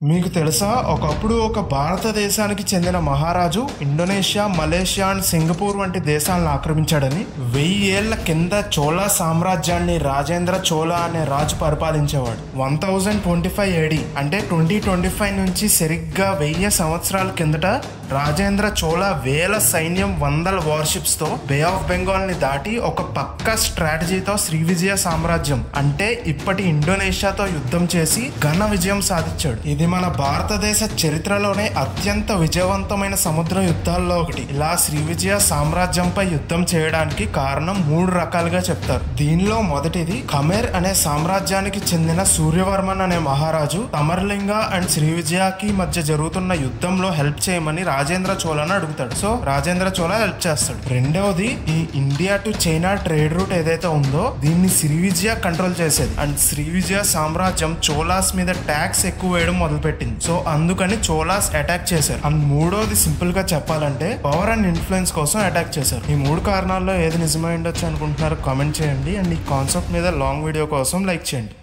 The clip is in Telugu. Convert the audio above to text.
మీకు తెలుసా, ఒకప్పుడు ఒక భారతదేశానికి చెందిన మహారాజు ఇండోనేషియా, మలేషియా అండ్ సింగపూర్ వంటి దేశాలను ఆక్రమించాడని. 1000 ఏళ్ల కింద చోళా సామ్రాజ్యాన్ని రాజేంద్ర చోళా అనే రాజు పరిపాలించేవాడు. 1025 AD అంటే 2025 నుంచి సరిగ్గా 1000 సంవత్సరాల కిందట రాజేంద్ర చోళా వేల సైన్యం, 100 వార్షిప్స్ తో బే ఆఫ్ బెంగాల్ ని దాటి ఒక పక్క స్ట్రాటజీతో శ్రీవిజయ సామ్రాజ్యం అంటే ఇప్పటి ఇండోనేషియాతో యుద్ధం చేసి ఘన విజయం సాధించాడు. ఇది మన భారతదేశ చరిత్రలోనే అత్యంత విజయవంతమైన సముద్ర యుద్ధాల్లో ఒకటి. ఇలా శ్రీవిజయ సామ్రాజ్యంపై యుద్ధం చేయడానికి కారణం 3 రకాలుగా చెప్తారు. దీనిలో మొదటిది, ఖమేర్ అనే సామ్రాజ్యానికి చెందిన సూర్యవర్మన్ అనే మహారాజు తమర్లింగ అండ్ శ్రీవిజయకి మధ్య జరుగుతున్న యుద్ధంలో హెల్ప్ చేయమని రాజేంద్ర చోళను అడుగుతాడు. సో రాజేంద్ర చోళ హెల్ప్ చేస్తాడు. రెండవది, ఈ India to China trade route ఏదైతే ఉందో దీన్ని శ్రీవిజయ కంట్రోల్ చేసేది. అండ్ శ్రీవిజయ సామ్రాజ్యం చోళాస్ మీద ట్యాక్స్ ఎక్కువ వేయడం మొదలుపెట్టింది. సో అందుకని చోళాస్ అటాక్ చేశారు. అండ్ మూడోది, సింపుల్ గా చెప్పాలంటే పవర్ అండ్ ఇన్ఫ్లుయెన్స్ కోసం అటాక్ చేశారు. ఈ 3 కారణాల్లో ఏది నిజమై ఉండొచ్చు అనుకుంటున్నారో కామెంట్ చేయండి. అండ్ ఈ కాన్సెప్ట్ మీద లాంగ్ వీడియో కోసం లైక్ చేయండి.